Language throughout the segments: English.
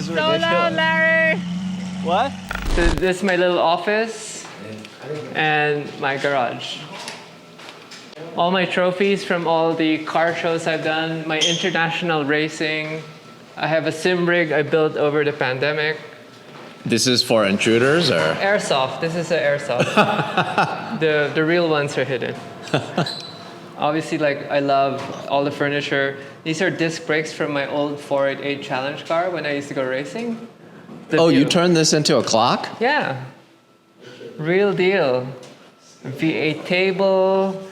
is So ridiculous. loud, Larry! What? So this is my little office and my garage. All my trophies from all the car shows I've done, my international racing. I have a sim rig I built over the pandemic. This is for intruders, or? Airsoft. This is an airsoft. The real ones are hidden. Obviously, like, I love all the furniture. These are disc brakes from my old 488 Challenge car when I used to go racing. Oh, you turned this into a clock? Yeah. Real deal. V8 table,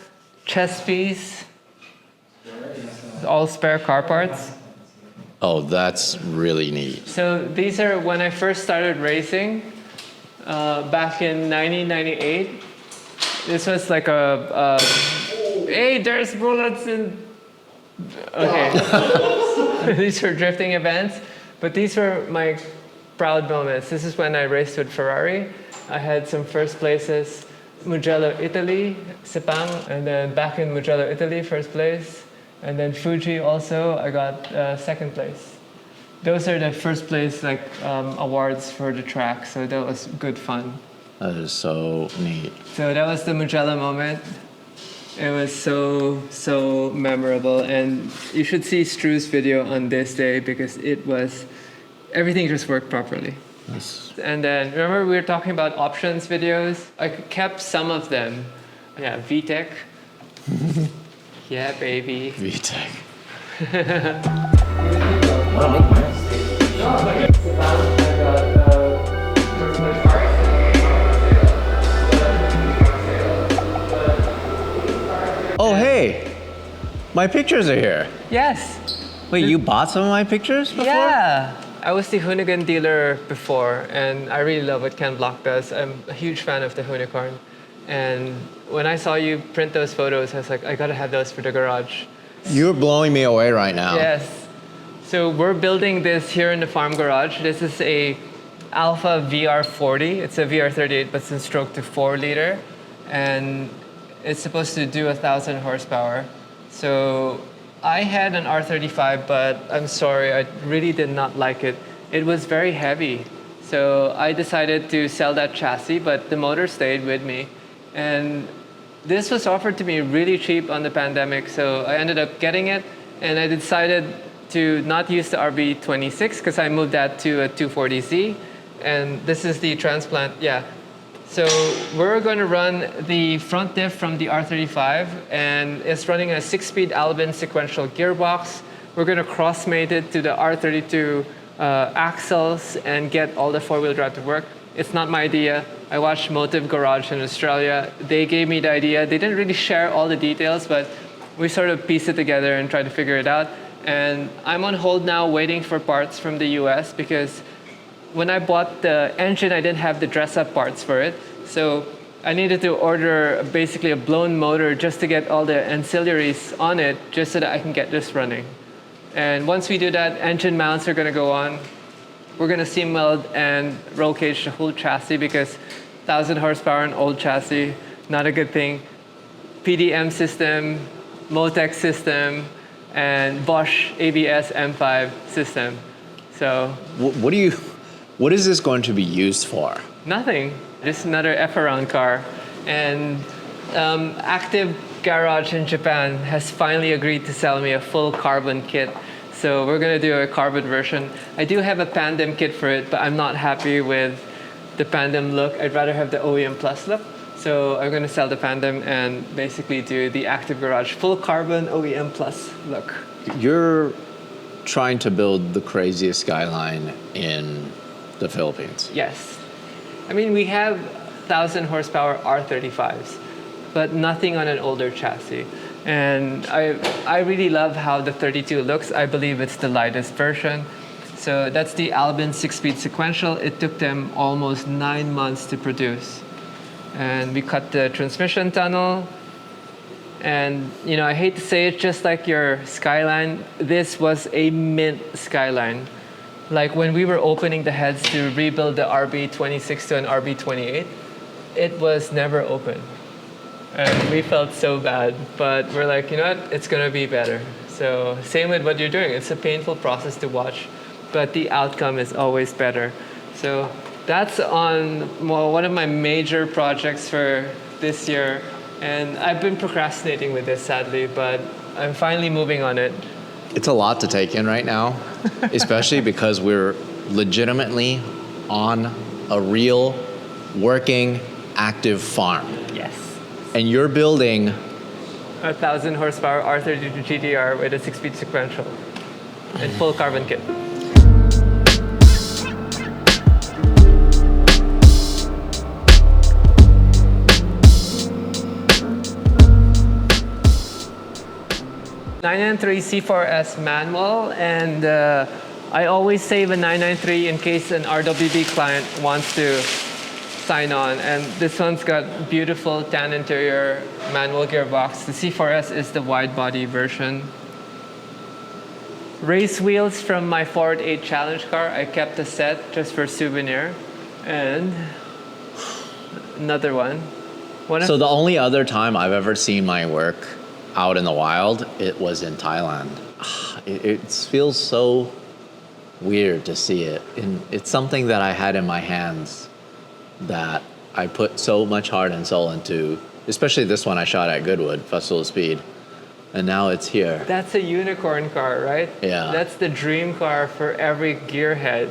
chest piece, all spare car parts. Oh, that's really neat. So these are when I first started racing back in 1998. This was like hey, there's bullets in. Okay. These were drifting events, but these were my proud moments. This is when I raced with Ferrari. I had some first places, Mugello, Italy, Sepang, and then back in Mugello, Italy, first place. And then Fuji also, I got second place. Those are the first place awards for the track, so that was good fun. That is so neat. So that was the Mugello moment. It was so memorable, and you should see Stru's video on this day because everything just worked properly. That's... And then remember we were talking about options videos? I kept some of them. Yeah, VTEC. Yeah, baby. VTEC. Oh, hey! My pictures are here. Yes. Wait, you bought some of my pictures before? Yeah. I was the Hoonigan dealer before, and I really love what Ken Block does. I'm a huge fan of the Hoonicorn. And when I saw you print those photos, I was like, I gotta have those for the garage. You're blowing me away right now. Yes. So we're building this here in the farm garage. This is a Alpha VR40. It's a VR38, but it's in stroke to 4 liter. And it's supposed to do 1,000 horsepower. So I had an R35, but I'm sorry, I really did not like it. It was very heavy. So I decided to sell that chassis, but the motor stayed with me. And this was offered to me really cheap on the pandemic, so I ended up getting it, and I decided to not use the RB26 because I moved that to a 240Z, and this is the transplant, yeah. So we're going to run the front diff from the R35, and it's running a 6-speed Albin sequential gearbox. We're going to cross-mate it to the R32 axles and get all the 4-wheel drive to work. It's not my idea. I watched Motive Garage in Australia. They gave me the idea. They didn't really share all the details, but we sort of pieced it together and tried to figure it out. And I'm on hold now waiting for parts from the US because when I bought the engine, I didn't have the dress-up parts for it. So I needed to order basically a blown motor just to get all the ancillaries on it, just so that I can get this running. And once we do that, engine mounts are going to go on. We're going to seam weld and roll cage the whole chassis because 1,000 horsepower and old chassis, not a good thing. PDM system, Motec system, and Bosch ABS M5 system. So what is this going to be used for? nothing. Just another F-around car. And Active Garage in Japan has finally agreed to sell me a full carbon kit. So we're going to do a carbon version. I do have a Pandem kit for it, but I'm not happy with the Pandem look. I'd rather have the OEM Plus look. So I'm going to sell the Pandem and basically do the Active Garage full carbon OEM Plus look. You're trying to build the craziest Skyline in the Philippines. Yes. I mean, we have 1,000 horsepower R35s, but nothing on an older chassis. And I really love how the 32 looks. I believe it's the lightest version. So that's the Albin 6-speed sequential. It took them almost 9 months to produce. And we cut the transmission tunnel. And, you know, I hate to say it, just like your Skyline, this was a mint Skyline. Like when we were opening the heads to rebuild the RB26 to an RB28, it was never open. And we felt so bad, but we're like, you know what, it's gonna be better. So same with what you're doing. It's a painful process to watch but the outcome is always better. So that's on one of my major projects for this year. And I've been procrastinating with this, sadly, but I'm finally moving on it. It's a lot to take in right now, especially because we're legitimately on a real, working, active farm. Yes. And you're building 1,000 horsepower R32 GTR with a 6-speed sequential and full carbon kit. .993 C4S manual, and I always save a 993 in case an RWB client wants to sign on. And this one's got beautiful tan interior manual gearbox. The C4S is the wide body version. Race wheels from my Ford 8 Challenge car. I kept a set just for souvenir. And another one. So the only other time I've ever seen my work out in the wild, it was in Thailand. It feels so weird to see it. And it's something that I had in my hands that I put so much heart and soul into, especially this one I shot at Goodwood, Festival of Speed. And now it's here. That's a unicorn car, right? Yeah. That's the dream car for every gearhead.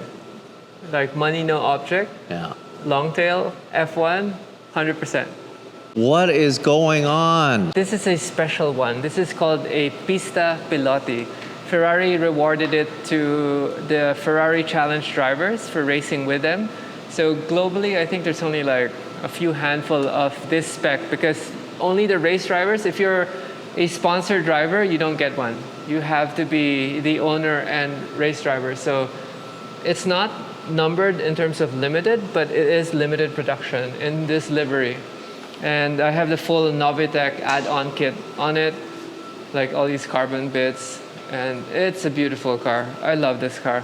Like money, no object. Yeah. Long tail, F1, 100%. What is going on? This is a special one. This is called a Pista Piloti. Ferrari rewarded it to the Ferrari Challenge drivers for racing with them. So globally, I think there's only like a few handful of this spec because only the race drivers, if you're a sponsored driver, you don't get one. You have to be the owner and race driver. So it's not numbered in terms of limited, but it is limited production in this livery. And I have the full Novitec add-on kit on it, like all these carbon bits. And it's a beautiful car. I love this car.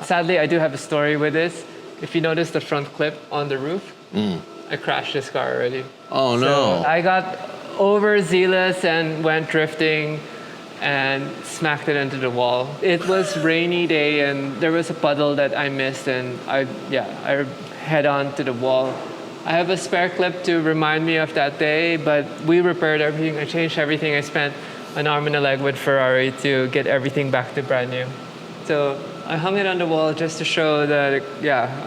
Sadly, I do have a story with this. If you notice the front clip on the roof, I crashed this car already. Oh, no. So I got overzealous and went drifting and smacked it into the wall. It was rainy day and there was a puddle that I missed and I head on to the wall. I have a spare clip to remind me of that day, but we repaired everything. I changed everything. I spent an arm and a leg with Ferrari to get everything back to brand new. So I hung it on the wall just to show that,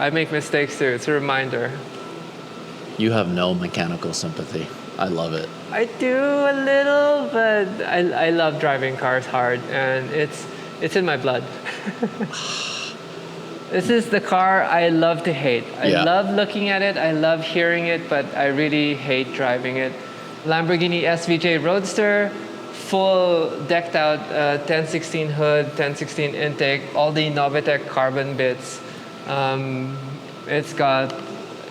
I make mistakes too. It's a reminder. You have no mechanical sympathy. I love it. I do a little, but I love driving cars hard, and it's in my blood. This is the car I love to hate. I love looking at it, I love hearing it, but I really hate driving it. Lamborghini SVJ Roadster, full decked out 1016 hood, 1016 intake, all the Novitec carbon bits. It's got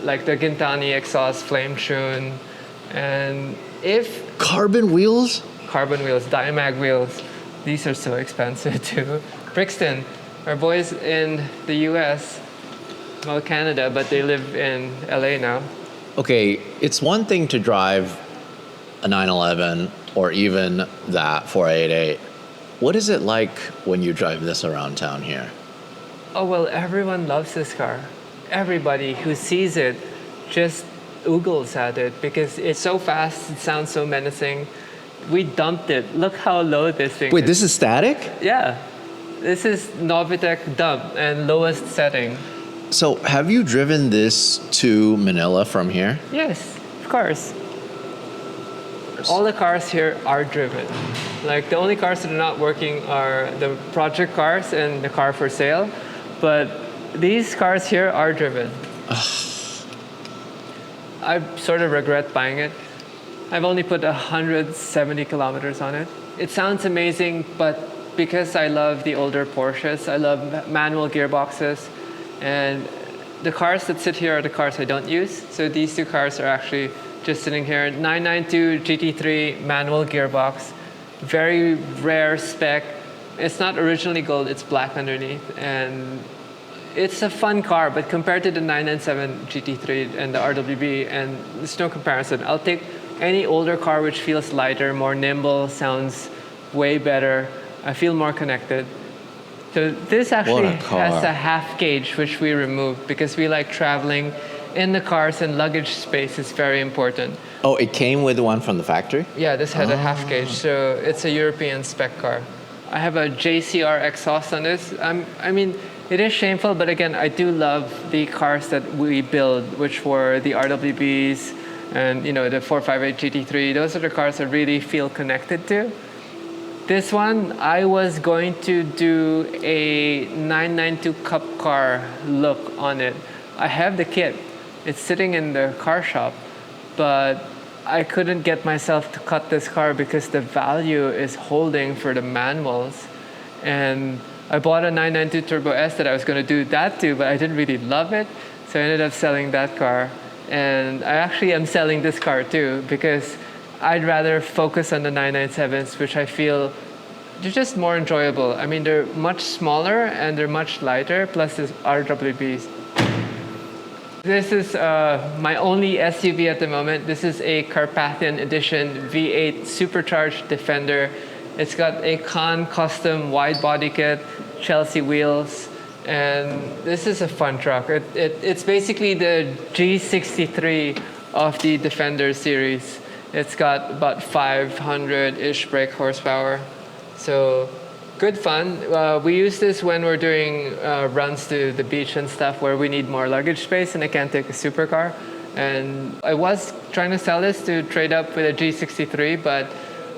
like the Gintani exhaust flame tune, and if carbon wheels, Diamag wheels, these are so expensive too. Brixton, our boys in the US, well, Canada, but they live in LA now. Okay, it's one thing to drive a 911 or even that 488. What is it like when you drive this around town here? Oh, well, everyone loves this car. Everybody who sees it just oogles at it because it's so fast, it sounds so menacing. We dumped it. Look how low this thing is. Wait, this is static? Yeah. This is Novitec dump and lowest setting. So have you driven this to Manila from here? Yes, of course. All the cars here are driven. Like the only cars that are not working are the project cars and the car for sale. But these cars here are driven. I sort of regret buying it. I've only put 170 kilometers on it. It sounds amazing, but because I love the older Porsches, I love manual gearboxes, and the cars that sit here are the cars I don't use. So these two cars are actually just sitting here. 992 GT3 manual gearbox, very rare spec. It's not originally gold, it's black underneath, and it's a fun car, but compared to the 997 GT3 and the RWB, and there's no comparison. I'll take any older car which feels lighter, more nimble, sounds way better. I feel more connected. So this actually What a car. has a half gauge, which we removed because we like traveling in the cars, and luggage space is very important. Oh, it came with one from the factory? Yeah, this had a half gauge, so it's a European spec car. I have a JCR exhaust on this. I mean, it is shameful, but again, I do love the cars that we build, which were the RWBs and the 458 GT3. Those are the cars I really feel connected to. This one, I was going to do a 992 Cup car look on it. I have the kit. It's sitting in the car shop, but I couldn't get myself to cut this car because the value is holding for the manuals. And I bought a 992 Turbo S that I was going to do that to, but I didn't really love it. So I ended up selling that car. And I actually am selling this car too because I'd rather focus on the 997s, which I feel they're just more enjoyable. I mean, they're much smaller and they're much lighter, plus there's RWBs. This is my only SUV at the moment. This is a Carpathian Edition V8 supercharged Defender. It's got a Kahn custom wide body kit, Chelsea wheels, and this is a fun truck. It's basically the G63 of the Defender series. It's got about 500-ish brake horsepower. So good fun. We use this when we're doing runs to the beach and stuff where we need more luggage space and I can't take a supercar. And I was trying to sell this to trade up with a G63, but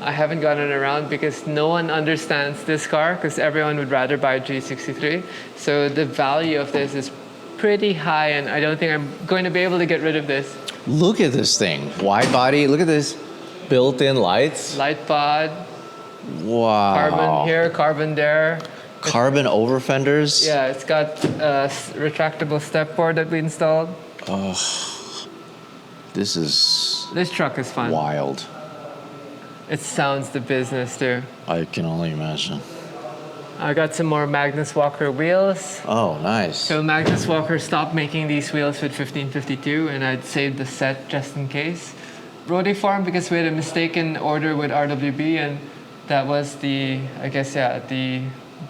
I haven't gotten around because no one understands this car because everyone would rather buy a G63. So the value of this is pretty high and I don't think I'm going to be able to get rid of this. Look at this thing. Wide body. Look at this. Built-in lights. Light pod. Wow. Carbon here, carbon there. Carbon over fenders. Yeah, it's got a retractable step board that we installed. This truck is fun. wild. It sounds the business too. I can only imagine. I got some more Magnus Walker wheels. Oh, nice. So Magnus Walker stopped making these wheels with 1552 and I'd saved the set just in case. Roadiform because we had a mistaken order with RWB and that was the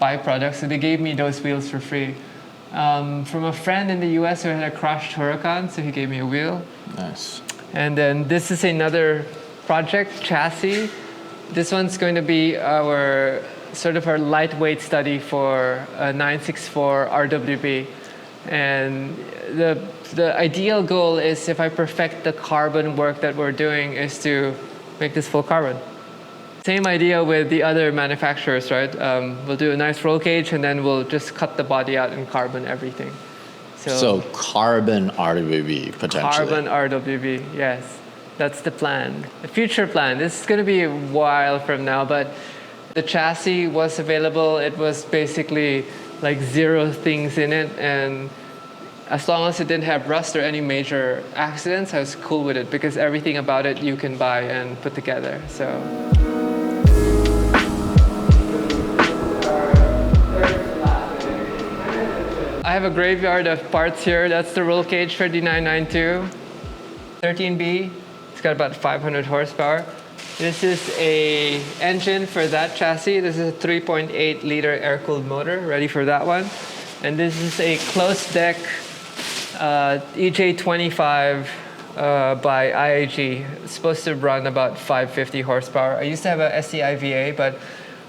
byproduct. So they gave me those wheels for free. From a friend in the US who had a crushed Huracan, so he gave me a wheel. Nice. And then this is another project chassis. This one's going to be our lightweight study for a 964 RWB. And the ideal goal is if I perfect the carbon work that we're doing is to make this full carbon. Same idea with the other manufacturers, right? We'll do a nice roll cage and then we'll just cut the body out and carbon everything. So carbon RWB potentially. Carbon RWB, yes. That's the plan. The future plan. This is going to be a while from now, but the chassis was available. It was basically like zero things in it. And as long as it didn't have rust or any major accidents, I was cool with it because everything about it you can buy and put together. So. I have a graveyard of parts here. That's the roll cage for the 992. 13B. It's got about 500 horsepower. This is a engine for that chassis. This is a 3.8 liter air-cooled motor, ready for that one. And this is a closed deck EJ25 by IAG. It's supposed to run about 550 horsepower. I used to have a SCI VA, but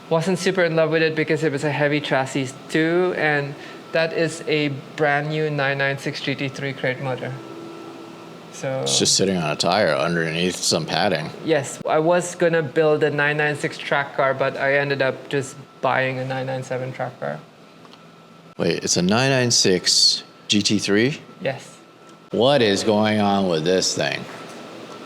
wasn't super in love with it because it was a heavy chassis too. And that is a brand new 996 GT3 crate motor. So it's just sitting on a tire underneath some padding. Yes, I was gonna build a 996 track car, but I ended up just buying a 997 track car. Wait, it's a 996 GT3? Yes. What is going on with this thing?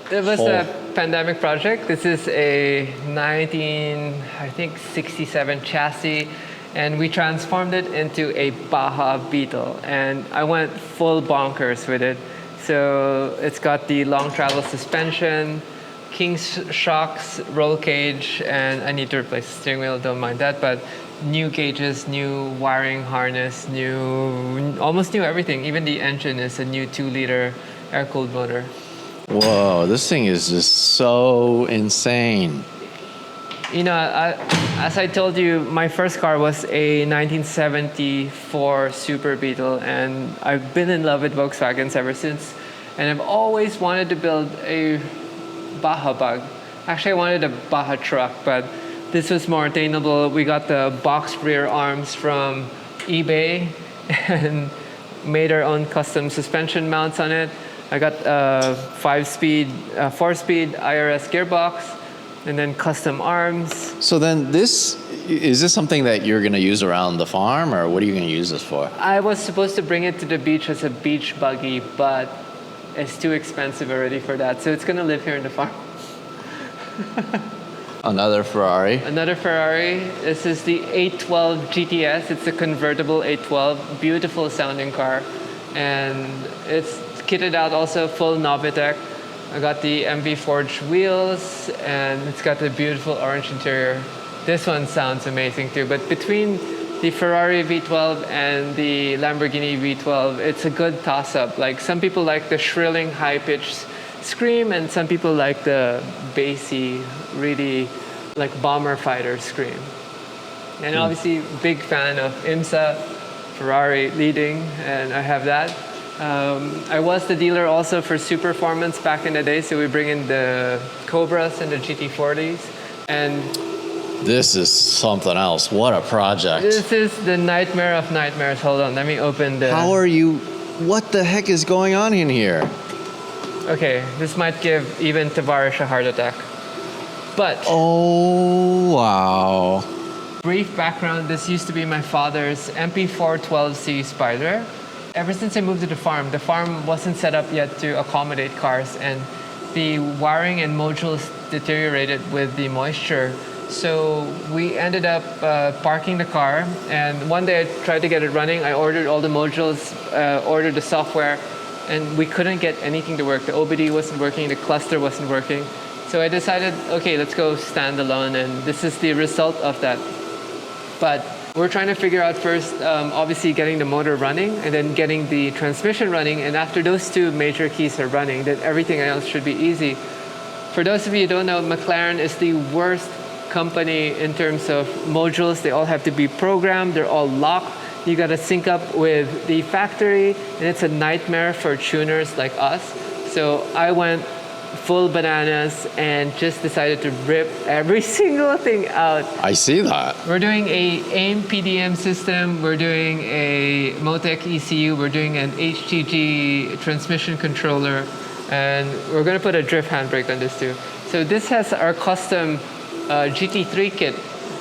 It was a pandemic project. This is a 1967 chassis, and we transformed it into a Baja Beetle, and I went full bonkers with it. So it's got the long travel suspension, King's shocks, roll cage, and I need to replace the steering wheel, don't mind that, but new gauges, new wiring harness, almost new everything. Even the engine is a new 2-liter air-cooled motor. Whoa, this thing is just so insane. You know, As I told you, my first car was a 1974 Super Beetle, and I've been in love with Volkswagens ever since. And I've always wanted to build a Baja bug. Actually, I wanted a Baja truck, but this was more attainable. We got the boxed rear arms from eBay and made our own custom suspension mounts on it. I got a 4-speed IRS gearbox, and then custom arms. So then is this something that you're going to use around the farm, or what are you going to use this for? I was supposed to bring it to the beach as a beach buggy, but it's too expensive already for that. So it's going to live here in the farm. Another Ferrari. Another Ferrari. This is the 812 GTS. It's a convertible 812. Beautiful sounding car. And it's kitted out also full Novitec. I got the MV forged wheels, and it's got the beautiful orange interior. This one sounds amazing too, but between the Ferrari V12 and the Lamborghini V12, it's a good toss-up. Like, some people like the shrilling, high-pitched scream, and some people like the bassy, really like bomber fighter scream. And obviously, big fan of IMSA, Ferrari leading, and I have that. I was the dealer also for Superformance back in the day, so we bring in the Cobras and the GT40s. And this is something else. What a project. this is the nightmare of nightmares. Hold on, let me open the... What the heck is going on in here? Okay, this might give even Tavares a heart attack. But... Oh, wow. Brief background, this used to be my father's MP412C Spider. Ever since I moved to the farm wasn't set up yet to accommodate cars, and the wiring and modules deteriorated with the moisture. So we ended up parking the car, and one day I tried to get it running. I ordered all the modules, ordered the software, and we couldn't get anything to work. The OBD wasn't working, the cluster wasn't working. So I decided, okay, let's go standalone, and this is the result of that. But we're trying to figure out first, obviously getting the motor running and then getting the transmission running. And after those two major keys are running, then everything else should be easy. For those of you who don't know, McLaren is the worst company in terms of modules. They all have to be programmed. They're all locked. You got to sync up with the factory, and it's a nightmare for tuners like us. So I went full bananas and just decided to rip every single thing out. I see that. We're doing a AIM PDM system, we're doing a Motec ECU, we're doing an HTG transmission controller, and we're going to put a drift handbrake on this too. So this has our custom GT3 kit.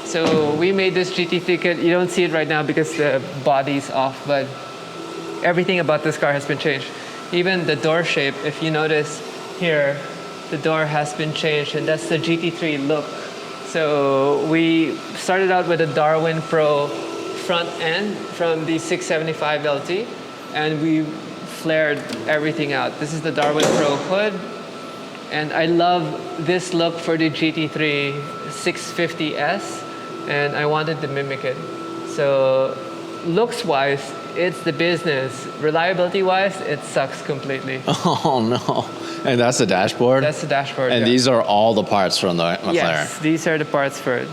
So we made this GT3 kit. You don't see it right now because the body's off, but everything about this car has been changed. Even the door shape, if you notice, here, the door has been changed, and that's the GT3 look. So we started out with a Darwin Pro front end from the 675 LT, and we flared everything out. This is the Darwin Pro hood, and I love this look for the GT3 650S, and I wanted to mimic it. So looks-wise, it's the business. Reliability-wise, it sucks completely. Oh, no. And that's the dashboard? That's the dashboard, And yeah. These are all the parts from the McLaren? Yes, these are the parts for it.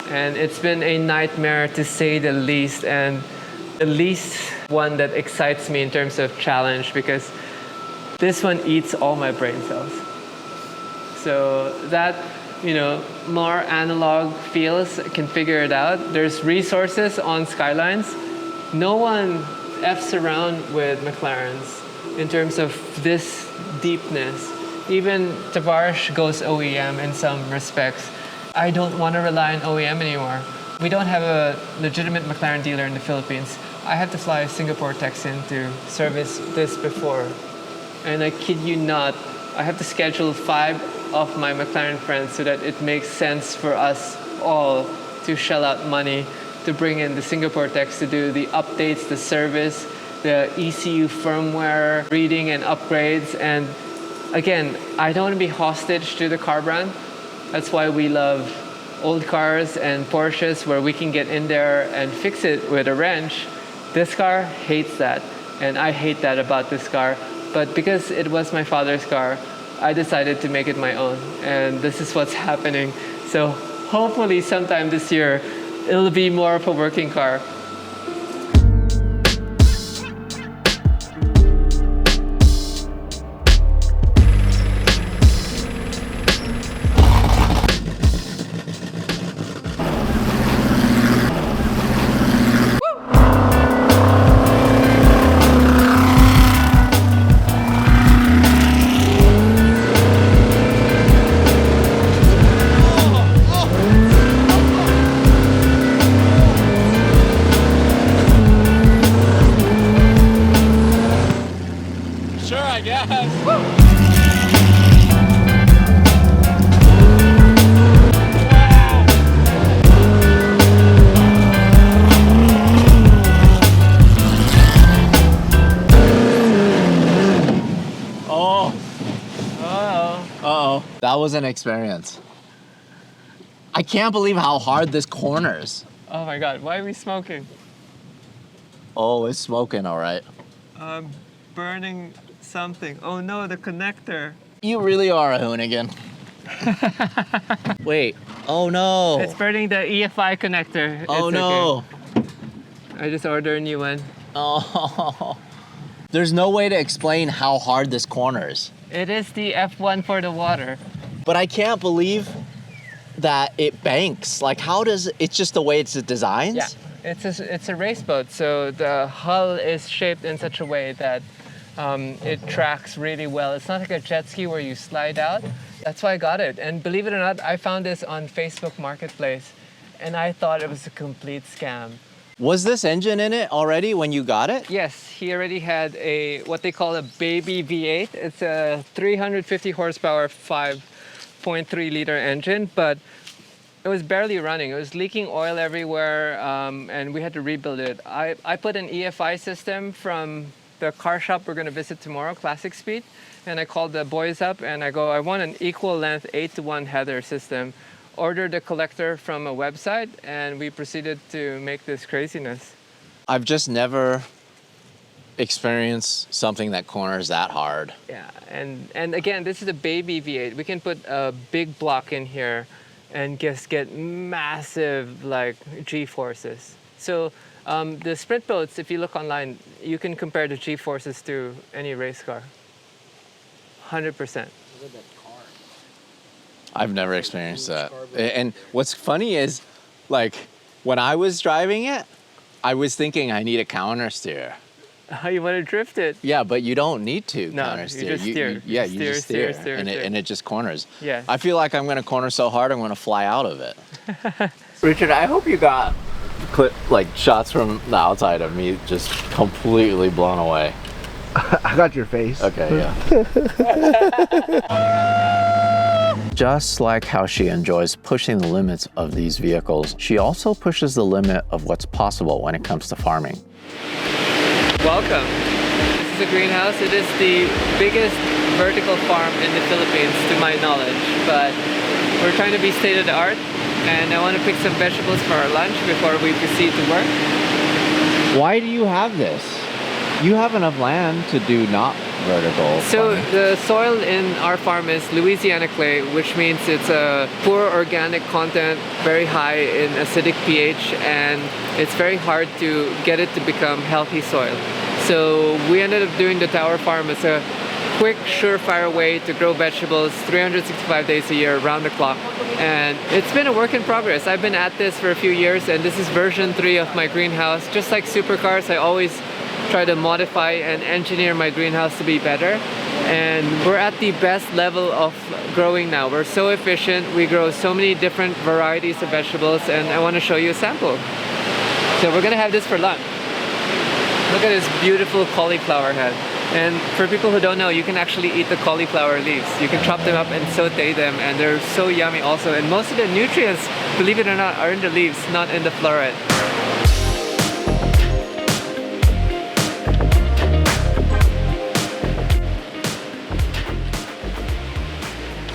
And it's been a nightmare to say the least, and the least one that excites me in terms of challenge, because this one eats all my brain cells. So that, more analog feels, can figure it out. There's resources on Skylines. No one F's around with McLarens in terms of this deepness. Even Tavares goes OEM in some respects. I don't want to rely on OEM anymore. We don't have a legitimate McLaren dealer in the Philippines. I had to fly Singapore Texan to service this before. And I kid you not, I have to schedule 5 of my McLaren friends so that it makes sense for us all to shell out money to bring in the Singapore techs to do the updates, the service, the ECU firmware reading and upgrades. And again, I don't want to be hostage to the car brand. That's why we love old cars and Porsches where we can get in there and fix it with a wrench. This car hates that, and I hate that about this car. But because it was my father's car, I decided to make it my own, and this is what's happening. So hopefully sometime this year, it'll be more of a working car. That was an experience. I can't believe how hard this corners. Oh my God, why are we smoking? Oh, it's smoking, all right. Burning something. Oh no, the connector. You really are a Hoonigan. Wait, oh no. It's burning the EFI connector. Oh It's no. okay. I just ordered a new one. Oh. There's no way to explain how hard this corners. It is the F1 for the water. But I can't believe that it banks. Like, how does it's just the way it's designed? Yeah, it's a race boat. So the hull is shaped in such a way that it tracks really well. It's not like a jet ski where you slide out. That's why I got it. And believe it or not, I found this on Facebook Marketplace, and I thought it was a complete scam. Was this engine in it already when you got it? Yes, he already had a what they call a baby V8. It's a 350 horsepower, 5.3 liter engine, but it was barely running. It was leaking oil everywhere, and we had to rebuild it. I put an EFI system from the car shop we're going to visit tomorrow, Classic Speed, and I called the boys up and I go, I want an equal length 8-to-1 header system. Ordered a collector from a website, and we proceeded to make this craziness. I've just never experienced something that corners that hard. Yeah, and again, this is a baby V8. We can put a big block in here and just get massive like G-forces. So the sprint boats, if you look online, you can compare the G-forces to any race car. 100%. I've never experienced that. And what's funny is, like, when I was driving it, I was thinking I need a counter steer. Oh, you want to drift it? Yeah, but you don't need to No, counter you steer. just steer. You just steer. Steer. And it just corners. Yeah. I feel like I'm going to corner so hard I'm going to fly out of it. Richard, I hope you got shots from the outside of me just completely blown away. I got your face. Okay, yeah. Just like how she enjoys pushing the limits of these vehicles, she also pushes the limit of what's possible when it comes to farming. Welcome. This is a greenhouse. It is the biggest vertical farm in the Philippines, to my knowledge, but we're trying to be state of the art, and I want to pick some vegetables for our lunch before we proceed to work. Why do you have this? You have enough land to do not vertical So farming. the soil in our farm is Louisiana clay, which means it's a poor organic content, very high in acidic pH, and it's very hard to get it to become healthy soil. So we ended up doing the tower farm as a quick, surefire way to grow vegetables 365 days a year, around the clock. And it's been a work in progress. I've been at this for a few years, and this is version 3 of my greenhouse. Just like supercars, I always try to modify and engineer my greenhouse to be better. And we're at the best level of growing now. We're so efficient. We grow so many different varieties of vegetables, and I want to show you a sample. So we're gonna have this for lunch. Look at this beautiful cauliflower head. And for people who don't know, you can actually eat the cauliflower leaves. You can chop them up and saute them, and they're so yummy also. And most of the nutrients, believe it or not, are in the leaves, not in the floret.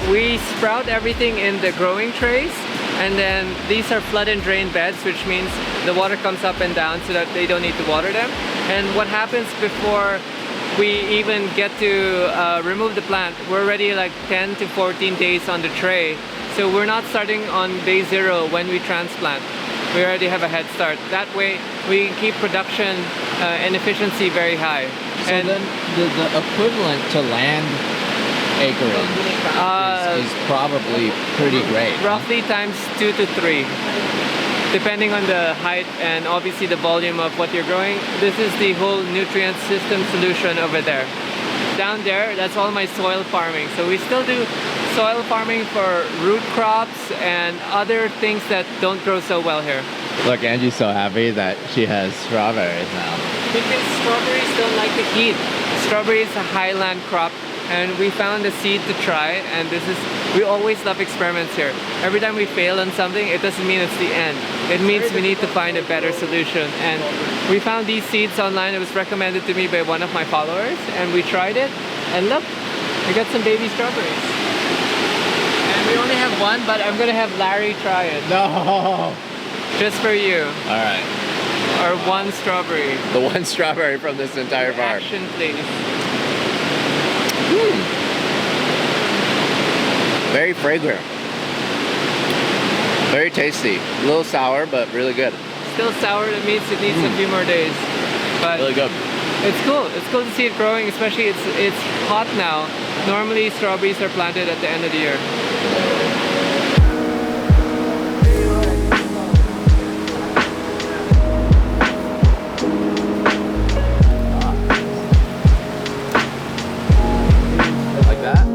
We sprout everything in the growing trays, and then these are flood and drain beds, which means the water comes up and down so that they don't need to water them. And what happens before we even get to remove the plant, we're already like 10 to 14 days on the tray. So we're not starting on day 0 when we transplant. We already have a head start. That way, we can keep production and efficiency very high. So and then the equivalent to land acreage is probably pretty great. roughly times 2 to 3, depending on the height and obviously the volume of what you're growing. This is the whole nutrient system solution over there. Down there, that's all my soil farming. So we still do soil farming for root crops and other things that don't grow so well here. Look, Angie's so happy that she has strawberries now. Because strawberries don't like the heat. Strawberry is a highland crop, and we found a seed to try, and we always love experiments here. Every time we fail on something, it doesn't mean it's the end. It means we need to find a better solution. And we found these seeds online. It was recommended to me by one of my followers, and we tried it, and look, we got some baby strawberries. And we only have one, but I'm gonna have Larry try it. No! Just for you. All right. Or one strawberry. The one strawberry from this entire farm. Action, please. Very fragrant. Very tasty. A little sour, but really good. Still sour, that means it needs a few more days. But Really good. it's cool. It's cool to see it growing, especially it's hot now. Normally strawberries are planted at the end of the year. Like that?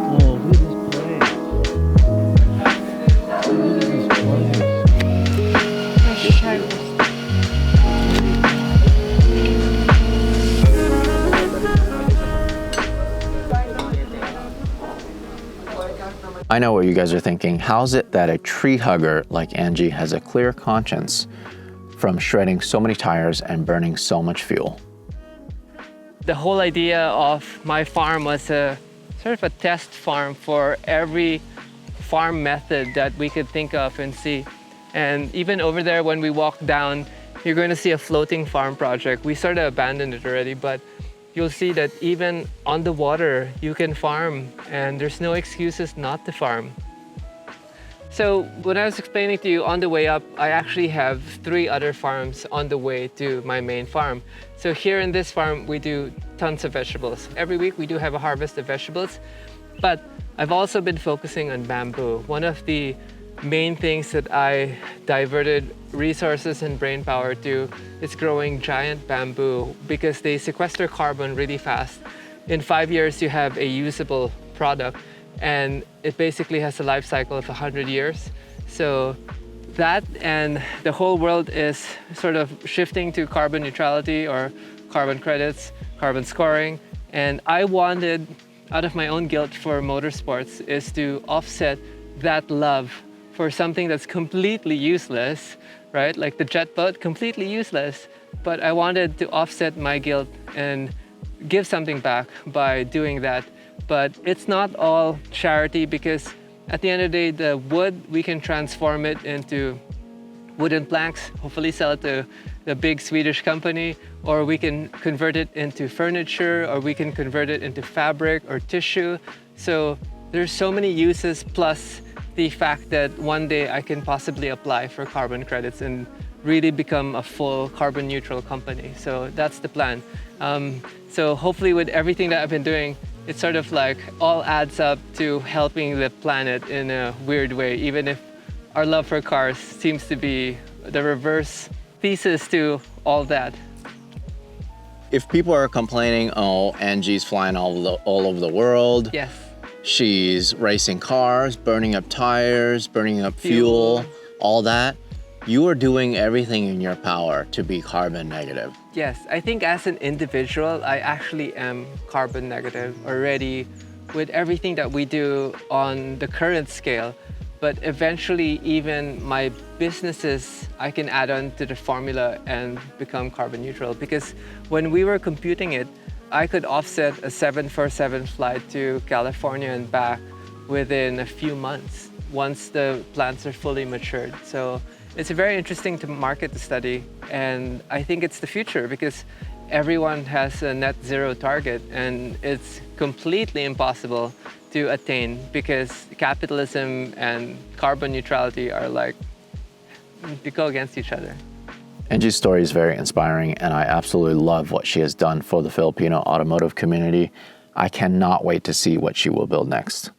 Oh, look at this place. Look at this place. I know what you guys are thinking. How's it that a tree hugger like Angie has a clear conscience from shredding so many tires and burning so much fuel? The whole idea of my farm was a sort of a test farm for every farm method that we could think of and see. And even over there, when we walk down, you're going to see a floating farm project. We sort of abandoned it already, but you'll see that even on the water, you can farm, and there's no excuses not to farm. So when I was explaining to you on the way up, I actually have 3 other farms on the way to my main farm. So here in this farm, we do tons of vegetables. Every week we do have a harvest of vegetables, but I've also been focusing on bamboo. One of the main things that I diverted resources and brain power to is growing giant bamboo because they sequester carbon really fast. In 5 years, you have a usable product, and it basically has a life cycle of 100 years. So that, and the whole world is sort of shifting to carbon neutrality or carbon credits, carbon scoring. And I wanted, out of my own guilt for motorsports, is to offset that love for something that's completely useless, right? Like the jet boat, completely useless. But I wanted to offset my guilt and give something back by doing that. But it's not all charity, because at the end of the day, the wood, we can transform it into wooden planks, hopefully sell it to the big Swedish company, or we can convert it into furniture, or we can convert it into fabric or tissue. So there's so many uses, plus the fact that one day I can possibly apply for carbon credits and really become a full carbon neutral company. So that's the plan. So hopefully with everything that I've been doing, it sort of like all adds up to helping the planet in a weird way, even if our love for cars seems to be the reverse thesis to all that. If people are complaining, oh, Angie's flying all over the world. Yes. She's racing cars, burning up tires, burning up fuel, all that. You are doing everything in your power to be carbon negative. Yes, I think as an individual, I actually am carbon negative already with everything that we do on the current scale. But eventually, even my businesses, I can add on to the formula and become carbon neutral. Because when we were computing it, I could offset a 747 flight to California and back within a few months once the plants are fully matured. So it's very interesting to market the study, and I think it's the future because everyone has a net zero target, and it's completely impossible to attain, because capitalism and carbon neutrality are like, they go against each other. Angie's story is very inspiring, and I absolutely love what she has done for the Filipino automotive community. I cannot wait to see what she will build next.